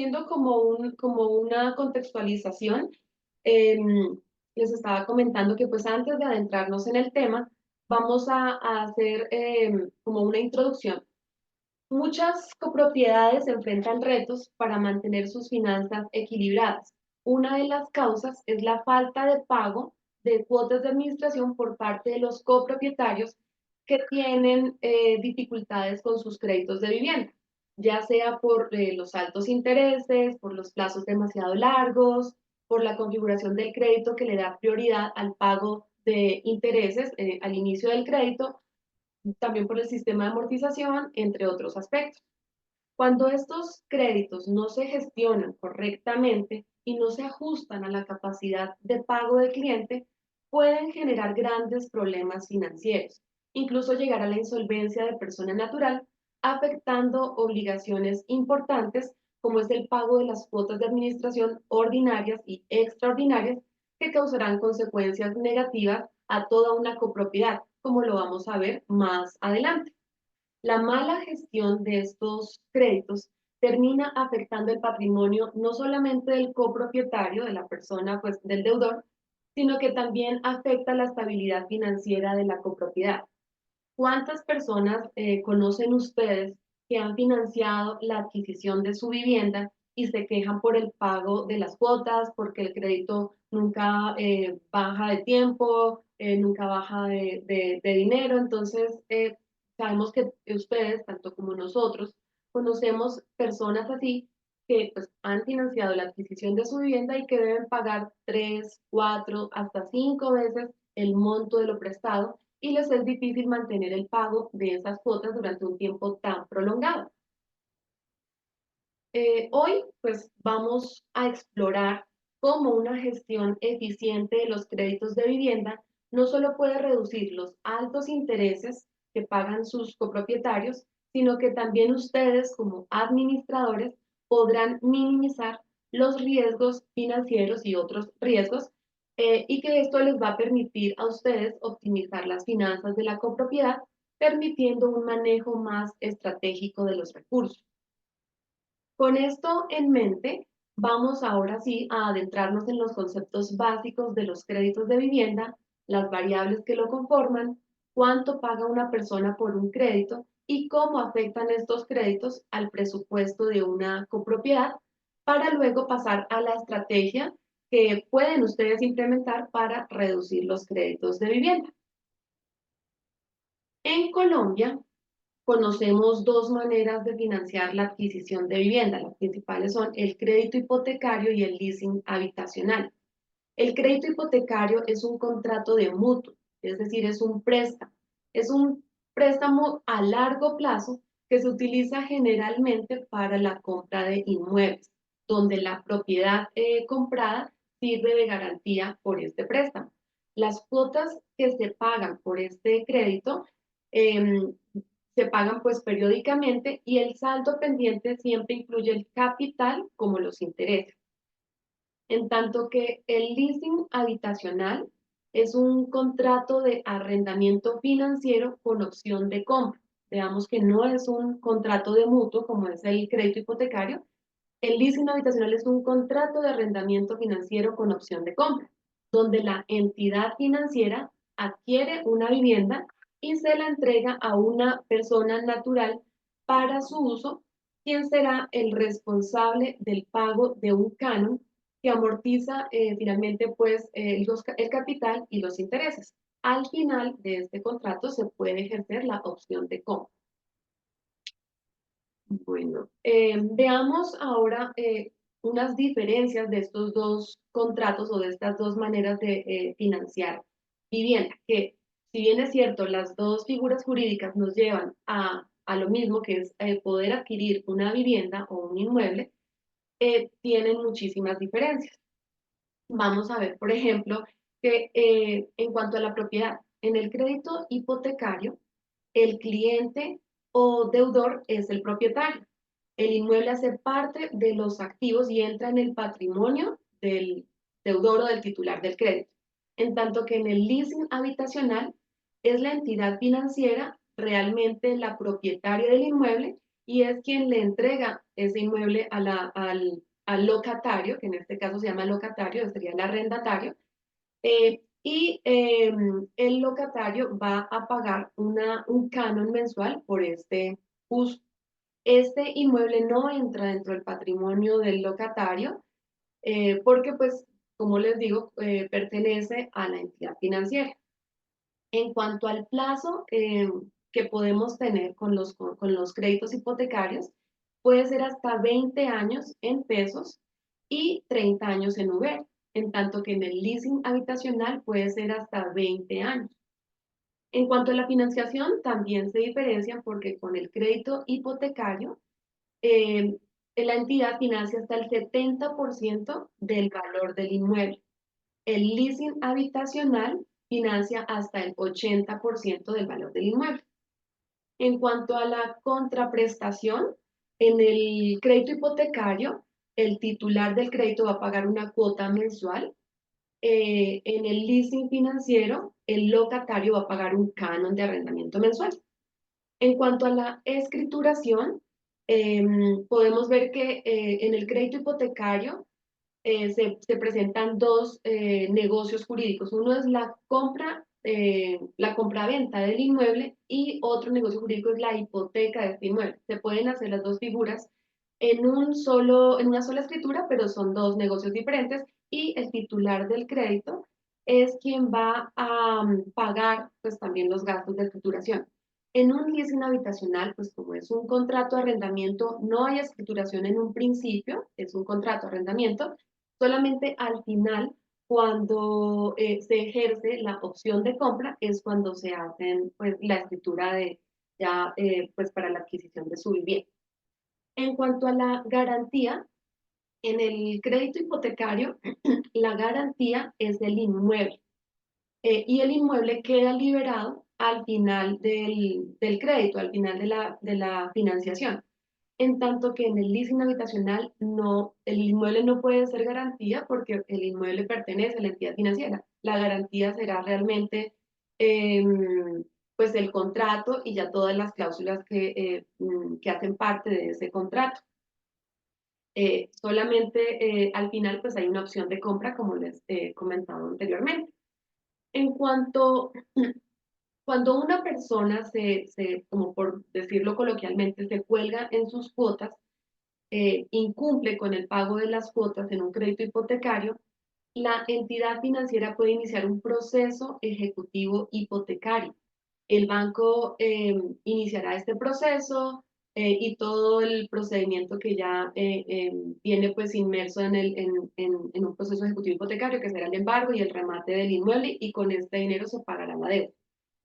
Haciendo como una contextualización, les estaba comentando que pues antes de adentrarnos en el tema, vamos a hacer como una introducción. Muchas copropiedades enfrentan retos para mantener sus finanzas equilibradas. Una de las causas es la falta de pago de cuotas de administración por parte de los copropietarios que tienen dificultades con sus créditos de vivienda, ya sea por los altos intereses, por los plazos demasiado largos, por la configuración del crédito que le da prioridad al pago de intereses al inicio del crédito, también por el sistema de amortización, entre otros aspectos. Cuando estos créditos no se gestionan correctamente y no se ajustan a la capacidad de pago del cliente, pueden generar grandes problemas financieros, incluso llegar a la insolvencia de persona natural, afectando obligaciones importantes como es el pago de las cuotas de administración ordinarias y extraordinarias que causarán consecuencias negativas a toda una copropiedad, como lo vamos a ver más adelante. La mala gestión de estos créditos termina afectando el patrimonio no solamente del copropietario, de la persona, pues del deudor, sino que también afecta la estabilidad financiera de la copropiedad. ¿Cuántas personas conocen ustedes que han financiado la adquisición de su vivienda y se quejan por el pago de las cuotas, porque el crédito nunca baja de tiempo, nunca baja de dinero? Entonces, sabemos que ustedes, tanto como nosotros, conocemos personas así que pues, han financiado la adquisición de su vivienda y que deben pagar 3, 4, hasta 5 veces el monto de lo prestado y les es difícil mantener el pago de esas cuotas durante un tiempo tan prolongado. Hoy, pues, vamos a explorar cómo una gestión eficiente de los créditos de vivienda no solo puede reducir los altos intereses que pagan sus copropietarios, sino que también ustedes como administradores podrán minimizar los riesgos financieros y otros riesgos, y que esto les va a permitir a ustedes optimizar las finanzas de la copropiedad, permitiendo un manejo más estratégico de los recursos. Con esto en mente, vamos ahora sí a adentrarnos en los conceptos básicos de los créditos de vivienda, las variables que lo conforman, cuánto paga una persona por un crédito y cómo afectan estos créditos al presupuesto de una copropiedad, para luego pasar a la estrategia que pueden ustedes implementar para reducir los créditos de vivienda. En Colombia, conocemos dos maneras de financiar la adquisición de vivienda. Las principales son el crédito hipotecario y el leasing habitacional. El crédito hipotecario es un contrato de mutuo, es decir, es un préstamo. Es un préstamo a largo plazo que se utiliza generalmente para la compra de inmuebles, donde la propiedad comprada sirve de garantía por este préstamo. Las cuotas que se pagan por este crédito eh, se pagan pues periódicamente y el saldo pendiente siempre incluye el capital como los intereses. En tanto que el leasing habitacional es un contrato de arrendamiento financiero con opción de compra. Veamos que no es un contrato de mutuo como es el crédito hipotecario. El leasing habitacional es un contrato de arrendamiento financiero con opción de compra, donde la entidad financiera adquiere una vivienda y se la entrega a una persona natural para su uso, quien será el responsable del pago de un canon que amortiza finalmente pues el capital y los intereses. Al final de este contrato se puede ejercer la opción de compra. Bueno, veamos ahora unas diferencias de estos dos contratos o de estas dos maneras de financiar vivienda, que si bien es cierto, las dos figuras jurídicas nos llevan a lo mismo, que es poder adquirir una vivienda o un inmueble, tienen muchísimas diferencias. Vamos a ver, por ejemplo, que en cuanto a la propiedad, en el crédito hipotecario, el cliente o deudor es el propietario. El inmueble hace parte de los activos y entra en el patrimonio del deudor o del titular del crédito. En tanto que en el leasing habitacional es la entidad financiera realmente la propietaria del inmueble y es quien le entrega ese inmueble al locatario, que en este caso se llama locatario, sería el arrendatario, el locatario va a pagar un canon mensual por este uso. Este inmueble no entra dentro del patrimonio del locatario porque, pues, como les digo, pertenece a la entidad financiera. En cuanto al plazo que podemos tener con los créditos hipotecarios, puede ser hasta 20 años en pesos y 30 años en UVER, en tanto que en el leasing habitacional puede ser hasta 20 años. En cuanto a la financiación, también se diferencian porque con el crédito hipotecario, eh, la entidad financia hasta el 70% del valor del inmueble. El leasing habitacional financia hasta el 80% del valor del inmueble. En cuanto a la contraprestación, en el crédito hipotecario, el titular del crédito va a pagar una cuota mensual. En el leasing financiero, el locatario va a pagar un canon de arrendamiento mensual. En cuanto a la escrituración, podemos ver que en el crédito hipotecario se presentan dos negocios jurídicos. Uno es la compra-venta del inmueble y otro negocio jurídico es la hipoteca de este inmueble. Se pueden hacer las dos figuras en una sola escritura, pero son dos negocios diferentes y el titular del crédito es quien va a pagar pues también los gastos de escrituración. En un leasing habitacional, pues como es un contrato de arrendamiento, no hay escrituración en un principio, es un contrato de arrendamiento, solamente al final, cuando se ejerce la opción de compra, es cuando se hacen pues la escritura de ya pues para la adquisición de su vivienda. En cuanto a la garantía, en el crédito hipotecario, la garantía es del inmueble y el inmueble queda liberado al final del crédito, al final de la financiación. En tanto que en el leasing habitacional no, el inmueble no puede ser garantía porque el inmueble pertenece a la entidad financiera. La garantía será realmente pues el contrato y ya todas las cláusulas que hacen parte de ese contrato. Solamente al final pues hay una opción de compra como les he comentado anteriormente. En cuanto, cuando una persona como por decirlo coloquialmente, se cuelga en sus cuotas, incumple con el pago de las cuotas en un crédito hipotecario, la entidad financiera puede iniciar un proceso ejecutivo hipotecario. El banco iniciará este proceso y todo el procedimiento que ya viene pues inmerso en un proceso ejecutivo hipotecario, que será el embargo y el remate del inmueble, y con este dinero se pagará la deuda.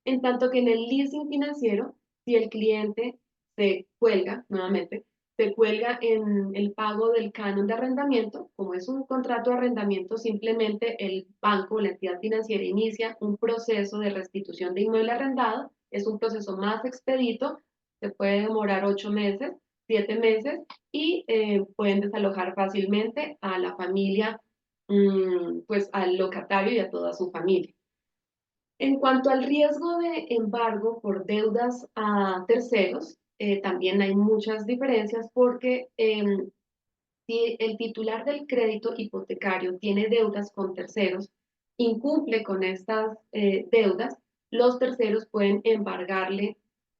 En tanto que en el leasing financiero, si el cliente se cuelga, nuevamente, se cuelga en el pago del canon de arrendamiento, como es un contrato de arrendamiento, simplemente el banco o la entidad financiera inicia un proceso de restitución de inmueble arrendado, es un proceso más expedito, se puede demorar 8 meses, 7 meses, y pueden desalojar fácilmente a la familia, pues al locatario y a toda su familia. En cuanto al riesgo de embargo por deudas a terceros, también hay muchas diferencias porque si el titular del crédito hipotecario tiene deudas con terceros, incumple con estas deudas, los terceros pueden embargarle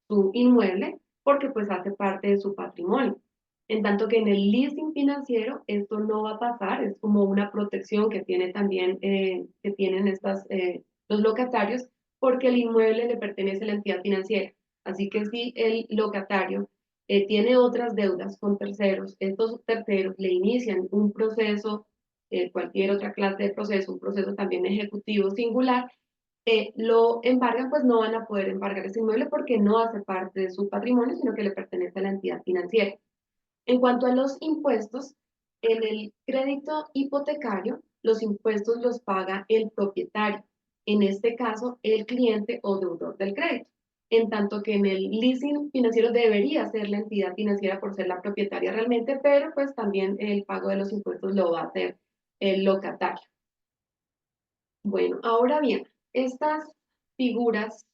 su inmueble porque pues hace parte de su patrimonio. En tanto que en el leasing financiero esto no va a pasar, es como una protección que tiene también, que tienen los locatarios, porque el inmueble le pertenece a la entidad financiera. Así que si el locatario tiene otras deudas con terceros, estos terceros le inician un proceso, cualquier otra clase de proceso, un proceso también ejecutivo singular, lo embargan, pues no van a poder embargar ese inmueble porque no hace parte de su patrimonio, sino que le pertenece a la entidad financiera. En cuanto a los impuestos, en el crédito hipotecario, los impuestos los paga el propietario, en este caso el cliente o deudor del crédito, en tanto que en el leasing financiero debería ser la entidad financiera por ser la propietaria realmente, pero pues también el pago de los impuestos lo va a hacer el locatario. Bueno, ahora bien, estas figuras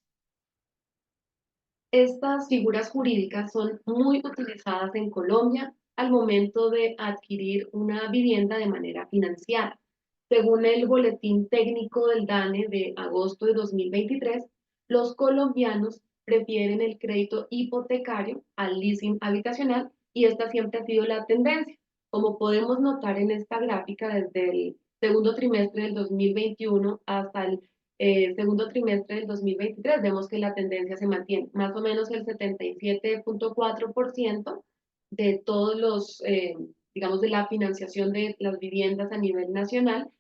Estas figuras jurídicas son muy utilizadas en Colombia al momento de adquirir una vivienda de manera financiada. Según el Boletín Técnico del DANE de agosto de 2023, los colombianos prefieren el crédito hipotecario al leasing habitacional y esta siempre ha sido la tendencia. Como podemos notar en esta gráfica, desde el segundo trimestre del 2021 hasta el segundo trimestre del 2023, vemos que la tendencia se mantiene. Más o menos el 77.4% de todos los, digamos, de la financiación de las viviendas a nivel nacional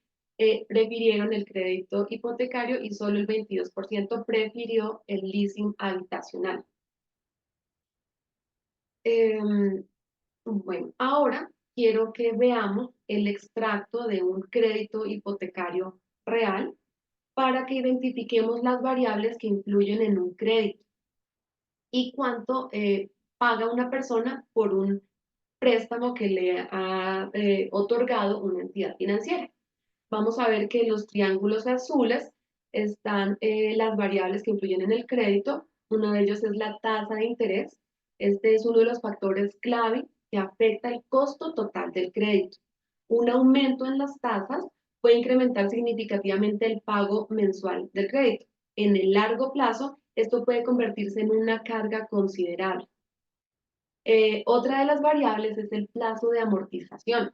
prefirieron el crédito hipotecario y solo el 22% prefirió el leasing habitacional. Em, bueno, ahora quiero que veamos el extracto de un crédito hipotecario real para que identifiquemos las variables que influyen en un crédito y cuánto paga una persona por un préstamo que le ha otorgado una entidad financiera. Vamos a ver que en los triángulos azules están las variables que influyen en el crédito. Uno de ellos es la tasa de interés. Este es uno de los factores clave que afecta el costo total del crédito. Un aumento en las tasas puede incrementar significativamente el pago mensual del crédito. En el largo plazo, esto puede convertirse en una carga considerable. Otra de las variables es el plazo de amortización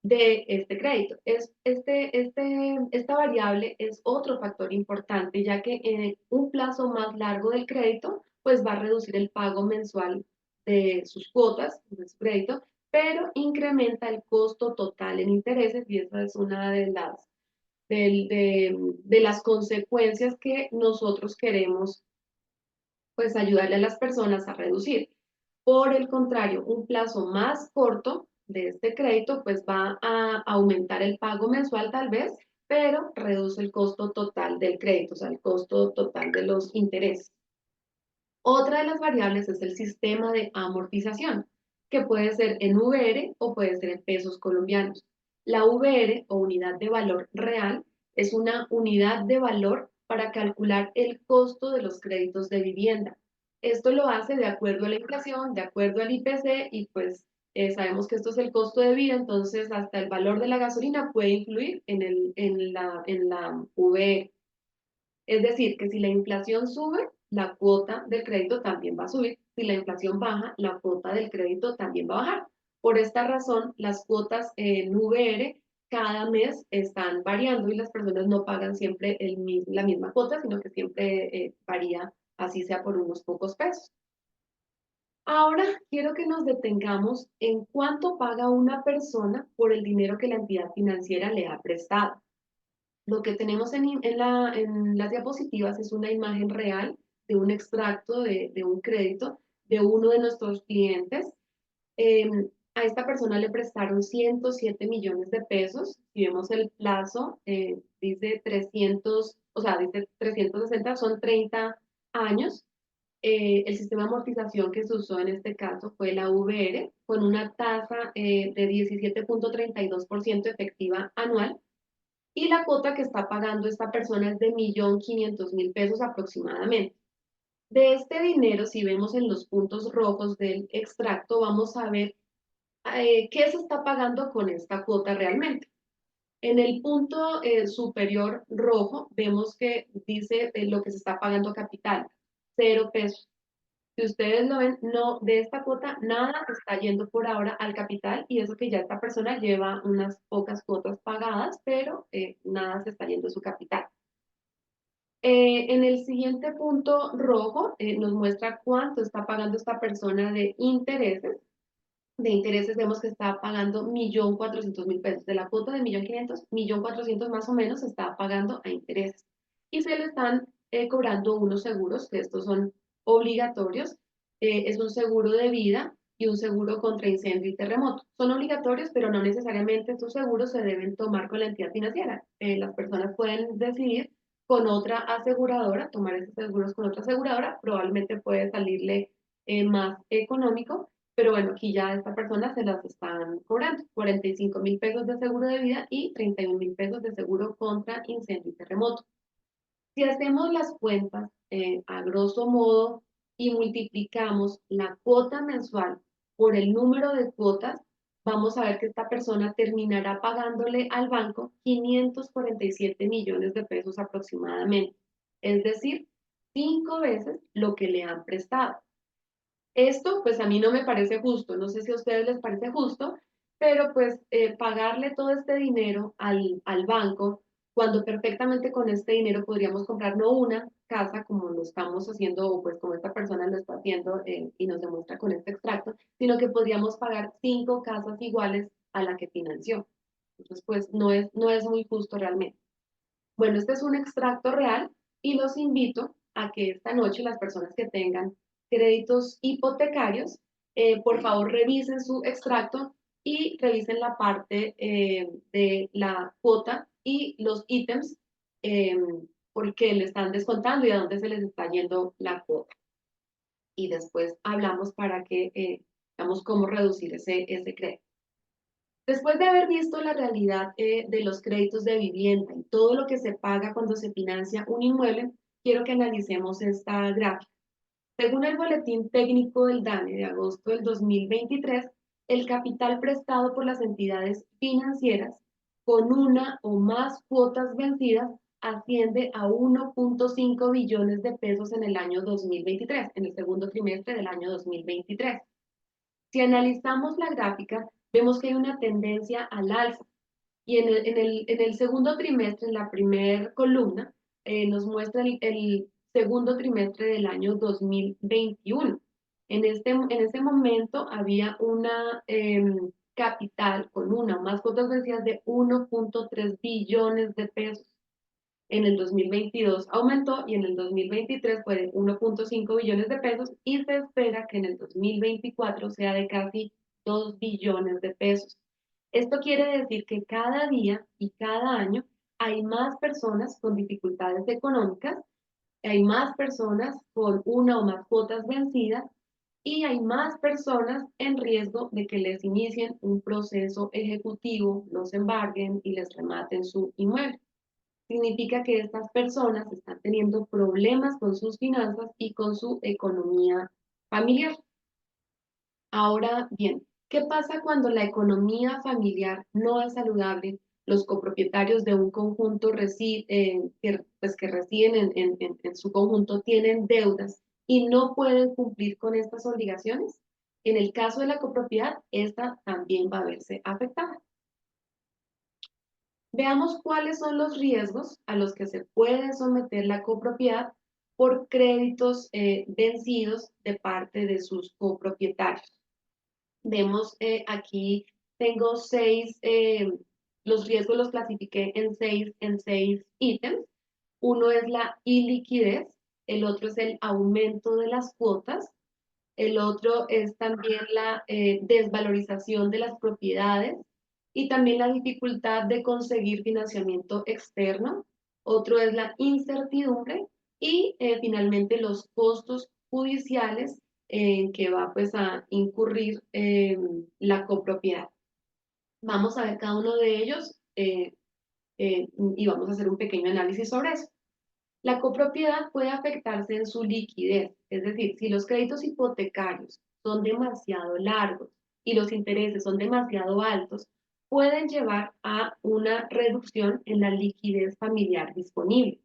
de este crédito. Esta variable es otro factor importante, ya que en un plazo más largo del crédito, pues va a reducir el pago mensual de sus cuotas, de su crédito, pero incrementa el costo total en intereses y esa es una de las consecuencias que nosotros queremos pues ayudarle a las personas a reducir. Por el contrario, un plazo más corto de este crédito pues va a aumentar el pago mensual tal vez, pero reduce el costo total del crédito, o sea, el costo total de los intereses. Otra de las variables es el sistema de amortización, que puede ser en VR o puede ser en pesos colombianos. La VR o unidad de valor real es una unidad de valor para calcular el costo de los créditos de vivienda. Esto lo hace de acuerdo a la inflación, de acuerdo al IPC y pues sabemos que esto es el costo de vida, entonces hasta el valor de la gasolina puede influir en la VR. Es decir, que si la inflación sube, la cuota del crédito también va a subir. Si la inflación baja, la cuota del crédito también va a bajar. Por esta razón, las cuotas en VR cada mes están variando y las personas no pagan siempre la misma cuota, sino que siempre varía, así sea por unos pocos pesos. Ahora quiero que nos detengamos en cuánto paga una persona por el dinero que la entidad financiera le ha prestado. Lo que tenemos en las diapositivas es una imagen real de un extracto de un crédito de uno de nuestros clientes. Eh, a esta persona le prestaron 107 millones de pesos. Si vemos el plazo, dice 300, o sea, dice 360, son 30 años. El sistema de amortización que se usó en este caso fue la VR, con una tasa de 17.32% efectiva anual y la cuota que está pagando esta persona es de 1.500.000 pesos aproximadamente. De este dinero, si vemos en los puntos rojos del extracto, vamos a ver qué se está pagando con esta cuota realmente. En el punto superior rojo vemos que dice lo que se está pagando capital, 0 pesos. Si ustedes lo ven, no, de esta cuota nada está yendo por ahora al capital y eso que ya esta persona lleva unas pocas cuotas pagadas, pero nada se está yendo a su capital. En el siguiente punto rojo nos muestra cuánto está pagando esta persona de intereses. De intereses vemos que está pagando 1.400.000 pesos. De la cuota de 1.500.000, 1.400.000 más o menos se está pagando a intereses. Y se le están cobrando unos seguros, que estos son obligatorios. Es un seguro de vida y un seguro contra incendio y terremoto. Son obligatorios, pero no necesariamente estos seguros se deben tomar con la entidad financiera. Las personas pueden decidir con otra aseguradora, tomar esos seguros con otra aseguradora, probablemente puede salirle más económico, pero bueno, aquí ya a esta persona se las están cobrando, 45.000 pesos de seguro de vida y 31.000 pesos de seguro contra incendio y terremoto. Si hacemos las cuentas, a grosso modo, y multiplicamos la cuota mensual por el número de cuotas, vamos a ver que esta persona terminará pagándole al banco 547 millones de pesos aproximadamente, es decir, 5 veces lo que le han prestado. Esto pues a mí no me parece justo, no sé si a ustedes les parece justo, pero pues pagarle todo este dinero al banco, cuando perfectamente con este dinero podríamos comprar no una casa como lo estamos haciendo, o pues como esta persona lo está haciendo y nos demuestra con este extracto, sino que podríamos pagar 5 casas iguales a la que financió. Entonces pues no es muy justo realmente. Bueno, este es un extracto real y los invito a que esta noche las personas que tengan créditos hipotecarios, por favor revisen su extracto y revisen la parte de la cuota y los ítems eh, porque le están descontando y a dónde se les está yendo la cuota. Y después hablamos para que veamos cómo reducir ese crédito. Después de haber visto la realidad de los créditos de vivienda y todo lo que se paga cuando se financia un inmueble, quiero que analicemos esta gráfica. Según el boletín técnico del DANE de agosto del 2023, el capital prestado por las entidades financieras con una o más cuotas vencidas asciende a 1.5 billones de pesos en el año 2023, en el segundo trimestre del año 2023. Si analizamos la gráfica, vemos que hay una tendencia al alza. Y en el segundo trimestre, en la primera columna, nos muestra el segundo trimestre del año 2021. En ese momento había una capital con una o más cuotas vencidas de 1.3 billones de pesos. En el 2022 aumentó y en el 2023 fue de 1.5 billones de pesos y se espera que en el 2024 sea de casi 2 billones de pesos. Esto quiere decir que cada día y cada año hay más personas con dificultades económicas, hay más personas con una o más cuotas vencidas y hay más personas en riesgo de que les inicien un proceso ejecutivo, los embarguen y les rematen su inmueble. Significa que estas personas están teniendo problemas con sus finanzas y con su economía familiar. Ahora bien, ¿qué pasa cuando la economía familiar no es saludable? Los copropietarios de un conjunto que residen en su conjunto tienen deudas y no pueden cumplir con estas obligaciones. En el caso de la copropiedad, esta también va a verse afectada. Veamos cuáles son los riesgos a los que se puede someter la copropiedad por créditos vencidos de parte de sus copropietarios. Vemos aquí, tengo los riesgos los clasifiqué en seis ítems. Uno es la iliquidez, el otro es el aumento de las cuotas, el otro es también la desvalorización de las propiedades y también la dificultad de conseguir financiamiento externo. Otro es la incertidumbre y finalmente los costos judiciales en que va pues a incurrir la copropiedad. Vamos a ver cada uno de ellos y vamos a hacer un pequeño análisis sobre eso. La copropiedad puede afectarse en su liquidez, es decir, si los créditos hipotecarios son demasiado largos y los intereses son demasiado altos, pueden llevar a una reducción en la liquidez familiar disponible.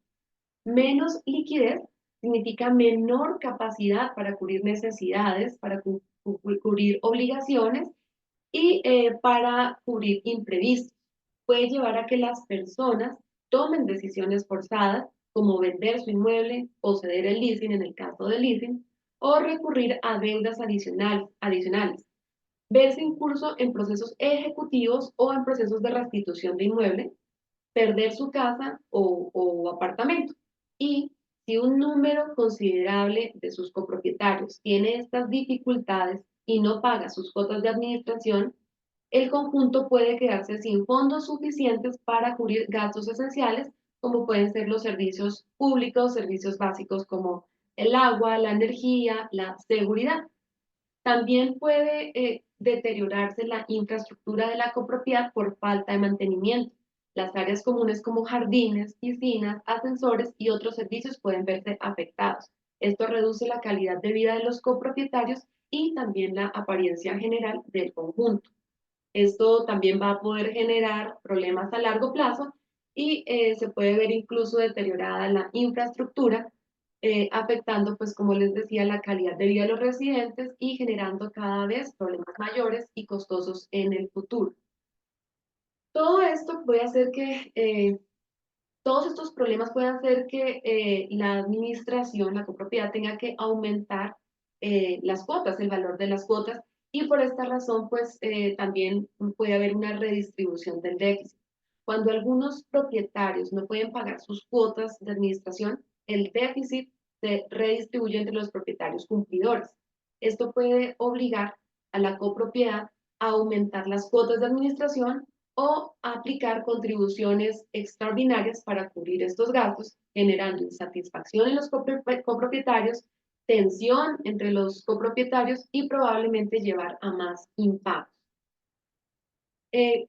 Menos liquidez significa menor capacidad para cubrir necesidades, para cubrir obligaciones y para cubrir imprevistos. Puede llevar a que las personas tomen decisiones forzadas, como vender su inmueble o ceder el leasing en el caso del leasing, o recurrir a deudas adicionales, verse incurso en procesos ejecutivos o en procesos de restitución de inmueble, perder su casa o apartamento. Y si un número considerable de sus copropietarios tiene estas dificultades y no paga sus cuotas de administración, el conjunto puede quedarse sin fondos suficientes para cubrir gastos esenciales, como pueden ser los servicios públicos, servicios básicos como el agua, la energía, la seguridad. También puede deteriorarse la infraestructura de la copropiedad por falta de mantenimiento. Las áreas comunes como jardines, piscinas, ascensores y otros servicios pueden verse afectados. Esto reduce la calidad de vida de los copropietarios y también la apariencia general del conjunto. Esto también va a poder generar problemas a largo plazo y se puede ver incluso deteriorada la infraestructura, afectando, pues como les decía, la calidad de vida de los residentes y generando cada vez problemas mayores y costosos en el futuro. Todo esto puede hacer que, todos estos problemas pueden hacer que la administración, la copropiedad, tenga que aumentar las cuotas, el valor de las cuotas, y por esta razón, pues también puede haber una redistribución del déficit. Cuando algunos propietarios no pueden pagar sus cuotas de administración, el déficit se redistribuye entre los propietarios cumplidores. Esto puede obligar a la copropiedad a aumentar las cuotas de administración o aplicar contribuciones extraordinarias para cubrir estos gastos, generando insatisfacción en los copropietarios, tensión entre los copropietarios y probablemente llevar a más impagos.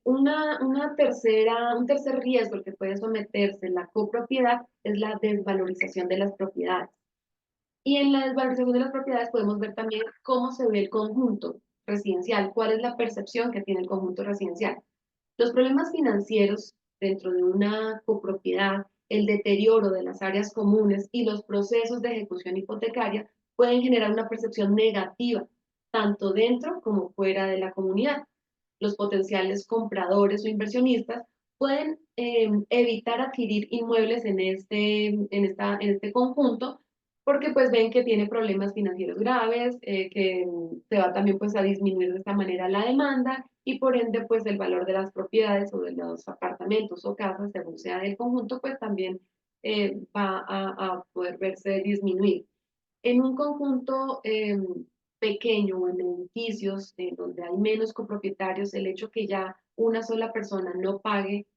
Un tercer riesgo al que puede someterse la copropiedad es la desvalorización de las propiedades. Y en la desvalorización de las propiedades podemos ver también cómo se ve el conjunto residencial, cuál es la percepción que tiene el conjunto residencial. Los problemas financieros dentro de una copropiedad, el deterioro de las áreas comunes y los procesos de ejecución hipotecaria pueden generar una percepción negativa, tanto dentro como fuera de la comunidad. Los potenciales compradores o inversionistas pueden evitar adquirir inmuebles en este conjunto porque pues ven que tiene problemas financieros graves, que se va también pues a disminuir de esta manera la demanda y por ende pues el valor de las propiedades o de los apartamentos o casas, según sea del conjunto, pues también va a poder verse disminuir. En un conjunto pequeño o en edificios donde hay menos copropietarios, el hecho que ya una sola persona no pague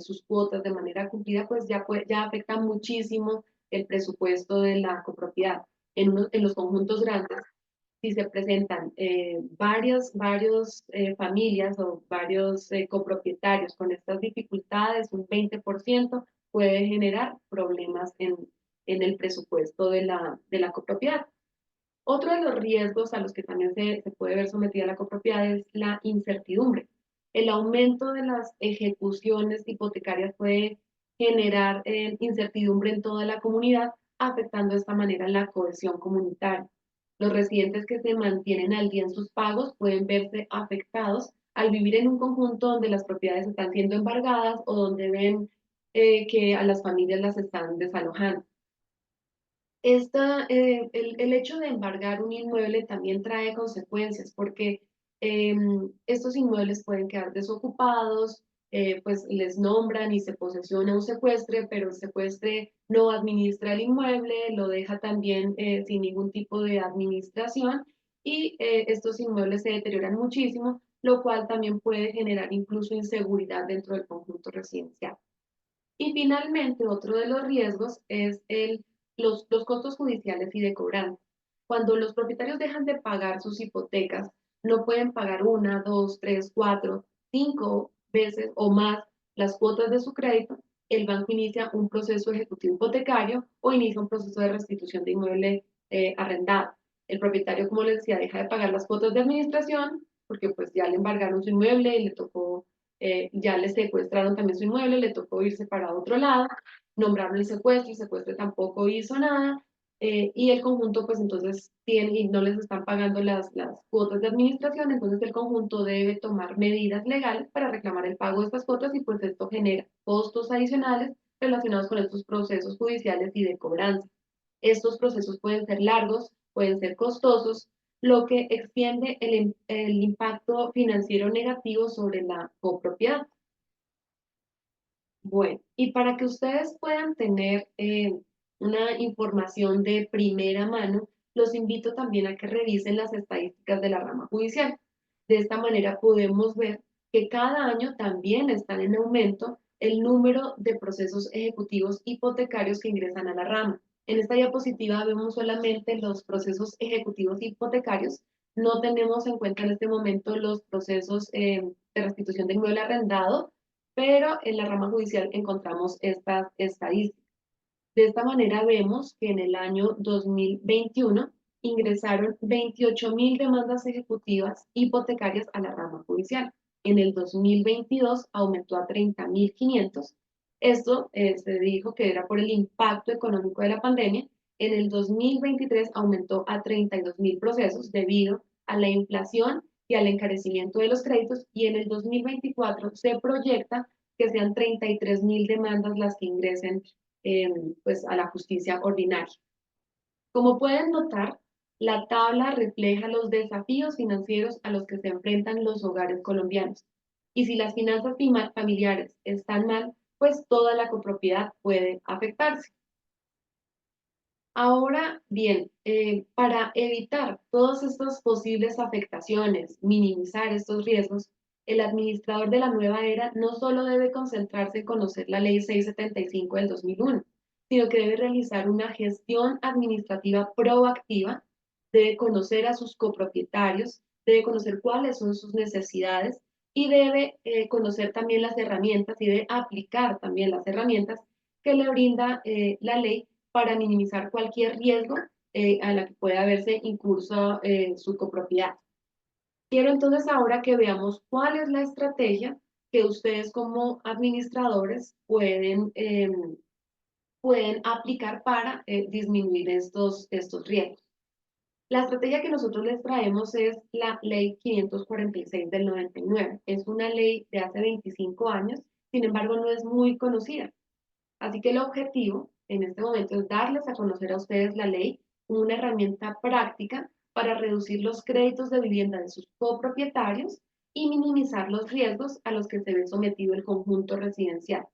sus cuotas de manera cumplida, pues ya afecta muchísimo el presupuesto de la copropiedad. En los conjuntos grandes, si se presentan varios familias o varios copropietarios con estas dificultades, un 20% puede generar problemas en el presupuesto de la copropiedad. Otro de los riesgos a los que también se puede ver sometida la copropiedad es la incertidumbre. El aumento de las ejecuciones hipotecarias puede generar incertidumbre en toda la comunidad, afectando de esta manera la cohesión comunitaria. Los residentes que se mantienen al día en sus pagos pueden verse afectados al vivir en un conjunto donde las propiedades están siendo embargadas o donde ven que a las familias las están desalojando. El hecho de embargar un inmueble también trae consecuencias porque estos inmuebles pueden quedar desocupados, pues les nombran y se posesiona un secuestre, pero el secuestre no administra el inmueble, lo deja también sin ningún tipo de administración y estos inmuebles se deterioran muchísimo, lo cual también puede generar incluso inseguridad dentro del conjunto residencial. Y finalmente, otro de los riesgos es los costos judiciales y de cobranza. Cuando los propietarios dejan de pagar sus hipotecas, no pueden pagar una, dos, tres, cuatro, cinco veces o más las cuotas de su crédito, el banco inicia un proceso ejecutivo hipotecario o inicia un proceso de restitución de inmueble arrendado. El propietario, como les decía, deja de pagar las cuotas de administración porque pues ya le embargaron su inmueble y le tocó ya le secuestraron también su inmueble, le tocó irse para otro lado, nombraron el secuestro tampoco hizo nada, y el conjunto pues entonces tiene y no les están pagando las cuotas de administración, entonces el conjunto debe tomar medidas legales para reclamar el pago de estas cuotas y pues esto genera costos adicionales relacionados con estos procesos judiciales y de cobranza. Estos procesos pueden ser largos, pueden ser costosos, lo que extiende el impacto financiero negativo sobre la copropiedad. Bueno, y para que ustedes puedan tener una información de primera mano, los invito también a que revisen las estadísticas de la rama judicial. De esta manera podemos ver que cada año también están en aumento el número de procesos ejecutivos hipotecarios que ingresan a la rama. En esta diapositiva vemos solamente los procesos ejecutivos hipotecarios. No tenemos en cuenta en este momento los procesos de restitución de inmueble arrendado, pero en la rama judicial encontramos estas estadísticas. De esta manera vemos que en el año 2021 ingresaron 28.000 demandas ejecutivas hipotecarias a la rama judicial. En el 2022 aumentó a 30.500. Esto se dijo que era por el impacto económico de la pandemia. En el 2023 aumentó a 32.000 procesos debido a la inflación y al encarecimiento de los créditos, y en el 2024 se proyecta que sean 33.000 demandas las que ingresen pues, a la justicia ordinaria. Como pueden notar, la tabla refleja los desafíos financieros a los que se enfrentan los hogares colombianos. Y si las finanzas familiares están mal, pues toda la copropiedad puede afectarse. Ahora bien, para evitar todas estas posibles afectaciones, minimizar estos riesgos, el administrador de la nueva era no solo debe concentrarse en conocer la Ley 675 del 2001, sino que debe realizar una gestión administrativa proactiva, debe conocer a sus copropietarios, debe conocer cuáles son sus necesidades y debe conocer también las herramientas y debe aplicar también las herramientas que le brinda la ley para minimizar cualquier riesgo a la que pueda verse incurso su copropiedad. Quiero entonces ahora que veamos cuál es la estrategia que ustedes como administradores pueden aplicar para disminuir estos riesgos. La estrategia que nosotros les traemos es la Ley 546 del 99. Es una ley de hace 25 años, sin embargo no es muy conocida. Así que el objetivo en este momento es darles a conocer a ustedes la ley como una herramienta práctica para reducir los créditos de vivienda de sus copropietarios y minimizar los riesgos a los que se ve sometido el conjunto residencial.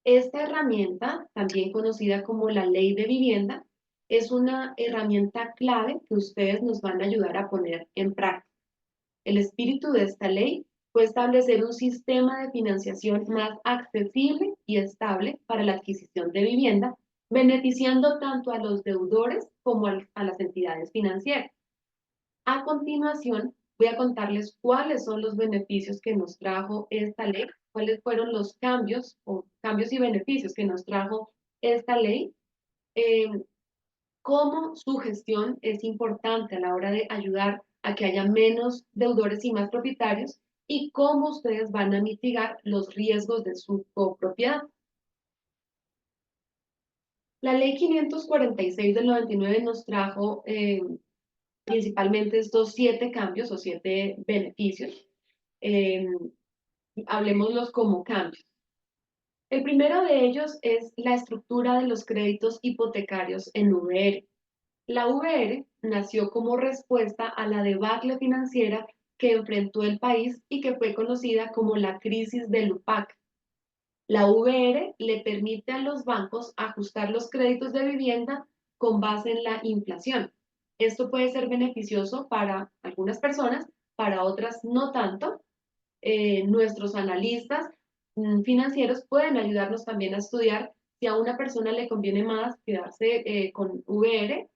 Esta herramienta, también conocida como la ley de vivienda, es una herramienta clave que ustedes nos van a ayudar a poner en práctica. El espíritu de esta ley fue establecer un sistema de financiación más accesible y estable para la adquisición de vivienda, beneficiando tanto a los deudores como a las entidades financieras. A continuación, voy a contarles cuáles son los beneficios que nos trajo esta ley, cuáles fueron los cambios y beneficios que nos trajo esta ley, eh, cómo su gestión es importante a la hora de ayudar a que haya menos deudores y más propietarios y cómo ustedes van a mitigar los riesgos de su copropiedad. La ley 546 del 99 nos trajo principalmente estos 7 cambios o 7 beneficios. Eh, Hablemoslos como cambios. El primero de ellos es la estructura de los créditos hipotecarios en VR. La VR nació como respuesta a la debacle financiera que enfrentó el país y que fue conocida como la crisis del UPAC. La VR le permite a los bancos ajustar los créditos de vivienda con base en la inflación. Esto puede ser beneficioso para algunas personas, para otras no tanto. Nuestros analistas financieros pueden ayudarnos también a estudiar si a una persona le conviene más quedarse con VR,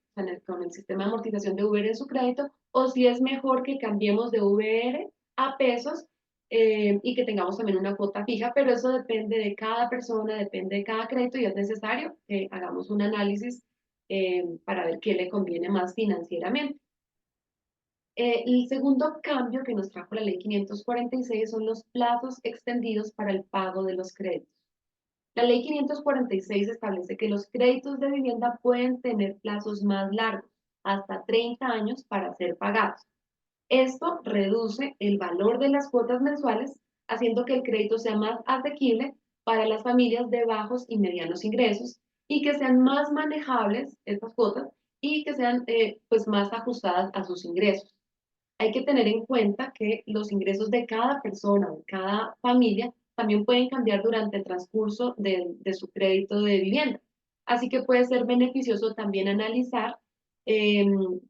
con el sistema de amortización de VR en su crédito, o si es mejor que cambiemos de VR a pesos y que tengamos también una cuota fija, pero eso depende de cada persona, depende de cada crédito y es necesario que hagamos un análisis para ver qué le conviene más financieramente. El segundo cambio que nos trajo la ley 546 son los plazos extendidos para el pago de los créditos. La ley 546 establece que los créditos de vivienda pueden tener plazos más largos, hasta 30 años para ser pagados. Esto reduce el valor de las cuotas mensuales, haciendo que el crédito sea más asequible para las familias de bajos y medianos ingresos y que sean más manejables estas cuotas y que sean pues más ajustadas a sus ingresos. Hay que tener en cuenta que los ingresos de cada persona, de cada familia, también pueden cambiar durante el transcurso de su crédito de vivienda. Así que puede ser beneficioso también analizar eh,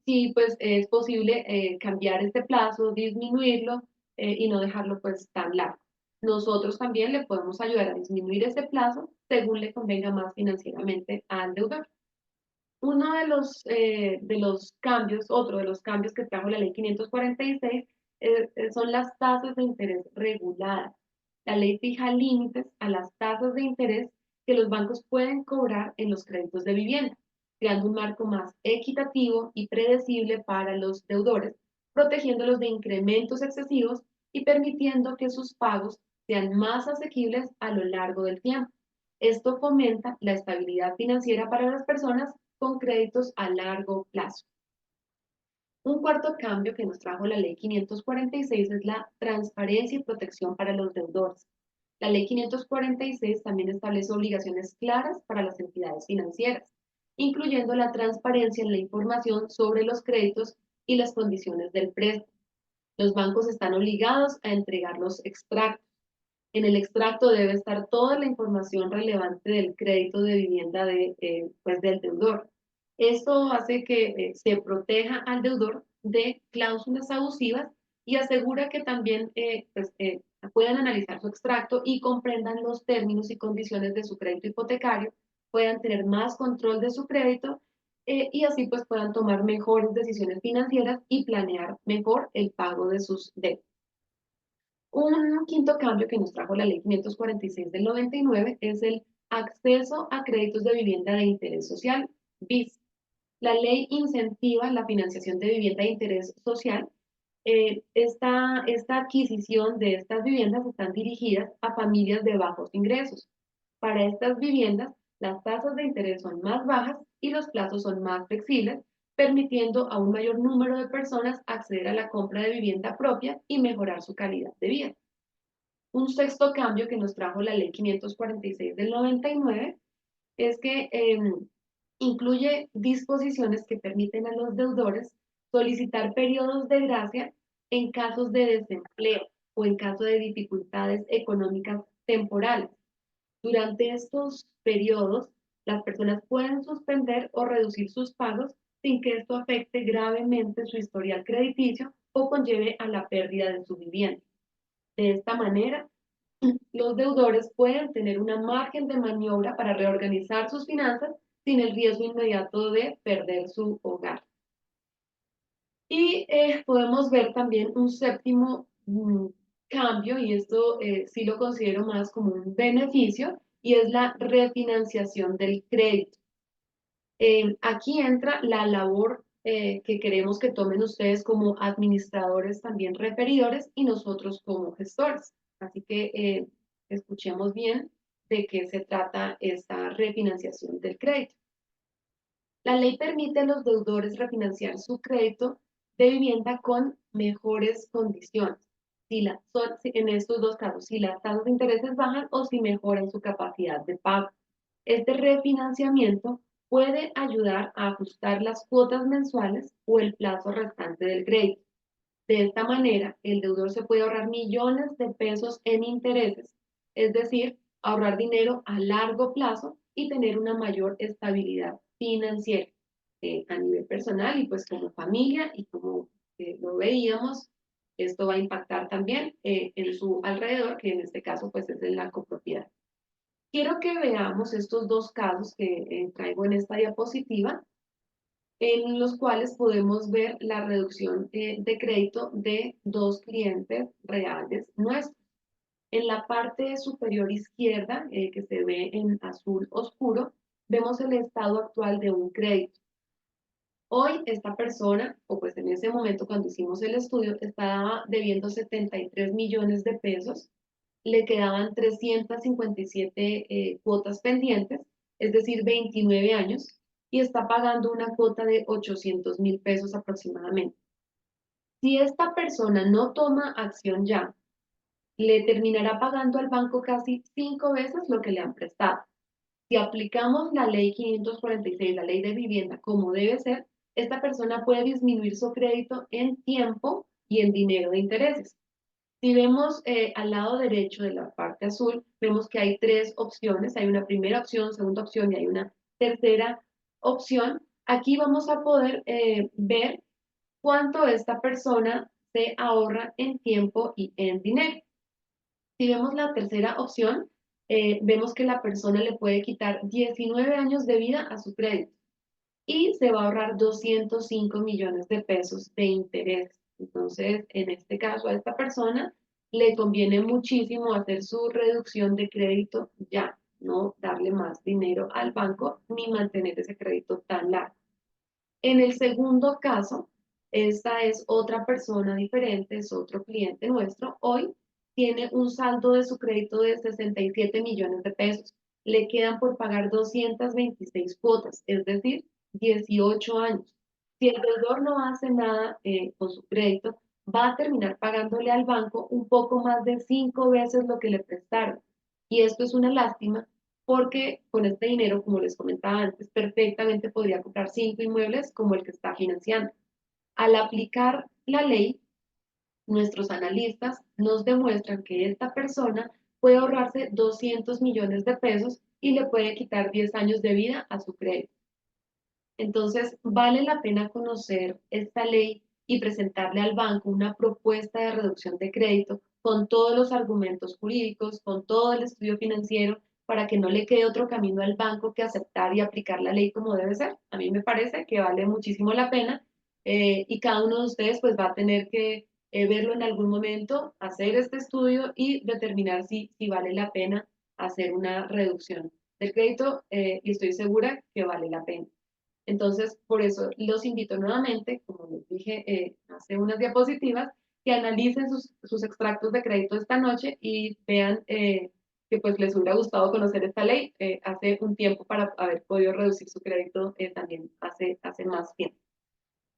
si pues, es posible cambiar este plazo, disminuirlo y no dejarlo pues tan largo. Nosotros también le podemos ayudar a disminuir ese plazo según le convenga más financieramente al deudor. Uno de los cambios, otro de los cambios que trajo la ley 546 son las tasas de interés reguladas. La ley fija límites a las tasas de interés que los bancos pueden cobrar en los créditos de vivienda, creando un marco más equitativo y predecible para los deudores, protegiéndolos de incrementos excesivos y permitiendo que sus pagos sean más asequibles a lo largo del tiempo. Esto fomenta la estabilidad financiera para las personas con créditos a largo plazo. Un cuarto cambio que nos trajo la Ley 546 es la transparencia y protección para los deudores. La Ley 546 también establece obligaciones claras para las entidades financieras, incluyendo la transparencia en la información sobre los créditos y las condiciones del préstamo. Los bancos están obligados a entregar los extractos. En el extracto debe estar toda la información relevante del crédito de vivienda pues del deudor. Esto hace que se proteja al deudor de cláusulas abusivas y asegura que también puedan analizar su extracto y comprendan los términos y condiciones de su crédito hipotecario, puedan tener más control de su crédito y así pues puedan tomar mejores decisiones financieras y planear mejor el pago de sus deudas. Un quinto cambio que nos trajo la Ley 546 del 99 es el acceso a créditos de vivienda de interés social, BIS. La ley incentiva la financiación de vivienda de interés social. Esta adquisición de estas viviendas están dirigidas a familias de bajos ingresos. Para estas viviendas, las tasas de interés son más bajas y los plazos son más flexibles, permitiendo a un mayor número de personas acceder a la compra de vivienda propia y mejorar su calidad de vida. Un sexto cambio que nos trajo la Ley 546 del 99 es que incluye disposiciones que permiten a los deudores solicitar periodos de gracia en casos de desempleo o en caso de dificultades económicas temporales. Durante estos periodos, las personas pueden suspender o reducir sus pagos sin que esto afecte gravemente su historial crediticio o conlleve a la pérdida de su vivienda. De esta manera, los deudores pueden tener una margen de maniobra para reorganizar sus finanzas sin el riesgo inmediato de perder su hogar. Y podemos ver también un séptimo cambio, y esto sí lo considero más como un beneficio, y es la refinanciación del crédito. Aquí entra la labor que queremos que tomen ustedes como administradores también referidores y nosotros como gestores. Así que escuchemos bien de qué se trata esta refinanciación del crédito. La ley permite a los deudores refinanciar su crédito de vivienda con mejores condiciones. En estos dos casos, si las tasas de intereses bajan o si mejoran su capacidad de pago. Este refinanciamiento puede ayudar a ajustar las cuotas mensuales o el plazo restante del crédito. De esta manera, el deudor se puede ahorrar millones de pesos en intereses, es decir, ahorrar dinero a largo plazo y tener una mayor estabilidad financiera a nivel personal y pues como familia y como lo veíamos, esto va a impactar también en su alrededor, que en este caso pues es en la copropiedad. Quiero que veamos estos dos casos que traigo en esta diapositiva, en los cuales podemos ver la reducción de crédito de dos clientes reales nuestros. En la parte superior izquierda, que se ve en azul oscuro, vemos el estado actual de un crédito. Hoy esta persona, o pues en ese momento cuando hicimos el estudio, estaba debiendo 73 millones de pesos, le quedaban 357 cuotas pendientes, es decir, 29 años, y está pagando una cuota de 800.000 pesos aproximadamente. Si esta persona no toma acción ya, le terminará pagando al banco casi 5 veces lo que le han prestado. Si aplicamos la ley 546, la ley de vivienda, como debe ser, esta persona puede disminuir su crédito en tiempo y en dinero de intereses. Si vemos al lado derecho de la parte azul, vemos que hay tres opciones. Hay una primera opción, segunda opción y hay una tercera opción. Aquí vamos a poder ver cuánto esta persona se ahorra en tiempo y en dinero. Si vemos la tercera opción, vemos que la persona le puede quitar 19 años de vida a su crédito y se va a ahorrar 205 millones de pesos de interés. Entonces, en este caso, a esta persona le conviene muchísimo hacer su reducción de crédito ya. no darle más dinero al banco ni mantener ese crédito tan largo. En el segundo caso, esta es otra persona diferente, es otro cliente nuestro. Hoy tiene un saldo de su crédito de 67 millones de pesos. Le quedan por pagar 226 cuotas, es decir, 18 años. Si el deudor no hace nada con su crédito, va a terminar pagándole al banco un poco más de 5 veces lo que le prestaron. Y esto es una lástima porque con este dinero, como les comentaba antes, perfectamente podría comprar 5 inmuebles como el que está financiando. Al aplicar la ley, nuestros analistas nos demuestran que esta persona puede ahorrarse 200 millones de pesos y le puede quitar 10 años de vida a su crédito. Entonces, vale la pena conocer esta ley y presentarle al banco una propuesta de reducción de crédito con todos los argumentos jurídicos, con todo el estudio financiero, para que no le quede otro camino al banco que aceptar y aplicar la ley como debe ser. A mí me parece que vale muchísimo la pena y cada uno de ustedes pues va a tener que verlo en algún momento, hacer este estudio y determinar si vale la pena hacer una reducción del crédito y estoy segura que vale la pena. Entonces, por eso los invito nuevamente, como les dije hace unas diapositivas, que analicen sus extractos de crédito esta noche y vean que pues les hubiera gustado conocer esta ley hace un tiempo para haber podido reducir su crédito también hace más tiempo.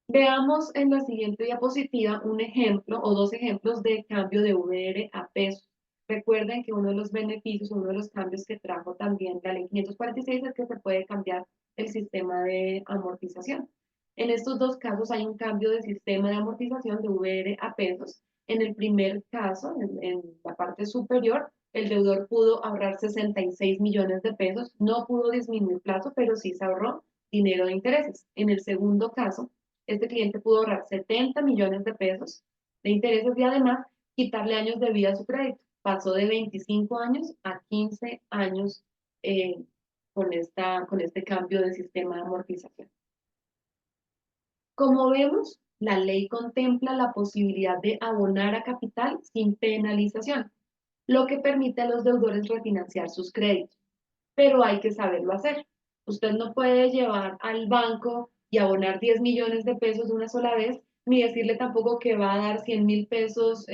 Veamos en la siguiente diapositiva un ejemplo o dos ejemplos de cambio de VR a pesos. Recuerden que uno de los beneficios, uno de los cambios que trajo también la ley 546 es que se puede cambiar el sistema de amortización. En estos dos casos hay un cambio de sistema de amortización de VR a pesos. En el primer caso, en la parte superior, el deudor pudo ahorrar 66 millones de pesos, no pudo disminuir plazo, pero sí se ahorró dinero de intereses. En el segundo caso, este cliente pudo ahorrar 70 millones de pesos de intereses y además quitarle años de vida a su crédito. Pasó de 25 años a 15 años eh, con este cambio de sistema de amortización. Como vemos, la ley contempla la posibilidad de abonar a capital sin penalización, lo que permite a los deudores refinanciar sus créditos, pero hay que saberlo hacer. Usted no puede llevar al banco y abonar 10 millones de pesos de una sola vez, ni decirle tampoco que va a dar 100.000 pesos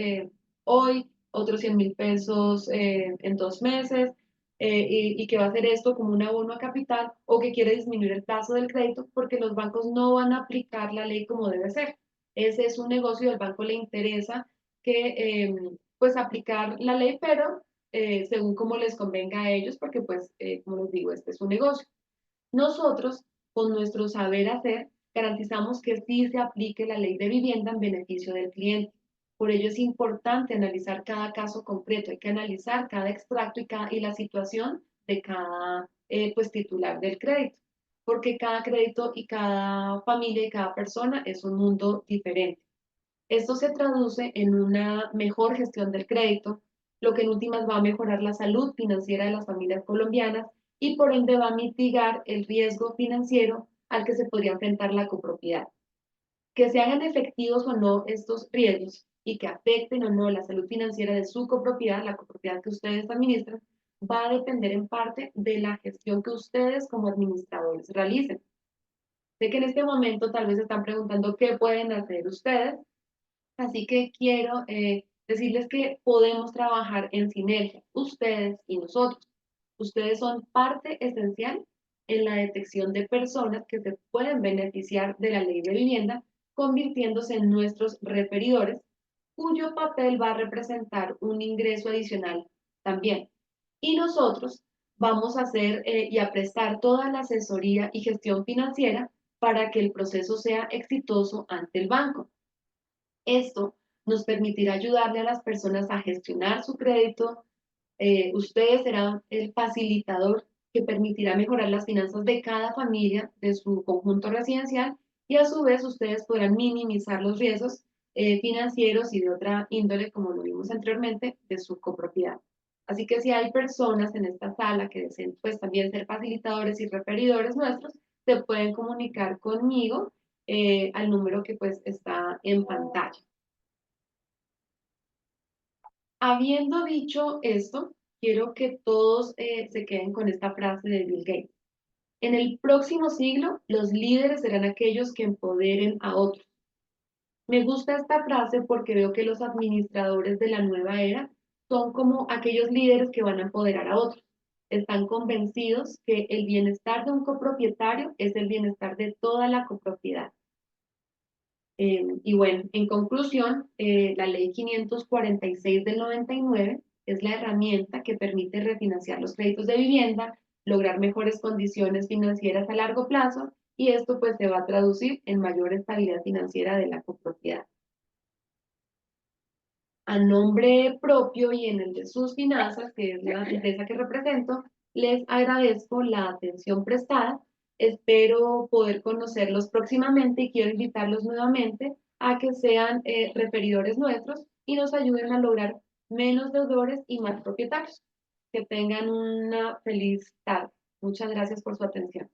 hoy, otros 100.000 pesos en 2 meses, y que va a hacer esto como un abono a capital o que quiere disminuir el plazo del crédito, porque los bancos no van a aplicar la ley como debe ser. Ese es un negocio, al banco le interesa que pues aplicar la ley, pero según como les convenga a ellos, porque pues, como les digo, este es un negocio. Nosotros, con nuestro saber hacer, garantizamos que sí se aplique la ley de vivienda en beneficio del cliente. Por ello es importante analizar cada caso concreto, hay que analizar cada extracto y la situación de cada pues, titular del crédito, porque cada crédito y cada familia y cada persona es un mundo diferente. Esto se traduce en una mejor gestión del crédito, lo que en últimas va a mejorar la salud financiera de las familias colombianas y por ende va a mitigar el riesgo financiero al que se podría enfrentar la copropiedad. Que se hagan efectivos o no estos riesgos y que afecten o no la salud financiera de su copropiedad, la copropiedad que ustedes administran, va a depender en parte de la gestión que ustedes como administradores realicen. Sé que en este momento tal vez están preguntando qué pueden hacer ustedes. Así que quiero decirles que podemos trabajar en sinergia, ustedes y nosotros. Ustedes son parte esencial en la detección de personas que se pueden beneficiar de la ley de vivienda, convirtiéndose en nuestros referidores, cuyo papel va a representar un ingreso adicional también. Y nosotros vamos a hacer y a prestar toda la asesoría y gestión financiera para que el proceso sea exitoso ante el banco. Esto nos permitirá ayudarle a las personas a gestionar su crédito. Ustedes serán el facilitador que permitirá mejorar las finanzas de cada familia de su conjunto residencial y a su vez ustedes podrán minimizar los riesgos financieros y de otra índole, como lo vimos anteriormente, de su copropiedad. Así que si hay personas en esta sala que deseen pues también ser facilitadores y referidores nuestros, se pueden comunicar conmigo al número que pues está en pantalla. Habiendo dicho esto, quiero que todos se queden con esta frase de Bill Gates. En el próximo siglo, los líderes serán aquellos que empoderen a otros. Me gusta esta frase porque veo que los administradores de la nueva era son como aquellos líderes que van a empoderar a otros. Están convencidos que el bienestar de un copropietario es el bienestar de toda la copropiedad. Y bueno, en conclusión, la ley 546 del 99 es la herramienta que permite refinanciar los créditos de vivienda, lograr mejores condiciones financieras a largo plazo y esto pues se va a traducir en mayor estabilidad financiera de la copropiedad. A nombre propio y en el de sus finanzas, que es la empresa que represento, les agradezco la atención prestada. Espero poder conocerlos próximamente y quiero invitarlos nuevamente a que sean referidores nuestros y nos ayuden a lograr menos deudores y más propietarios. Que tengan una feliz tarde. Muchas gracias por su atención.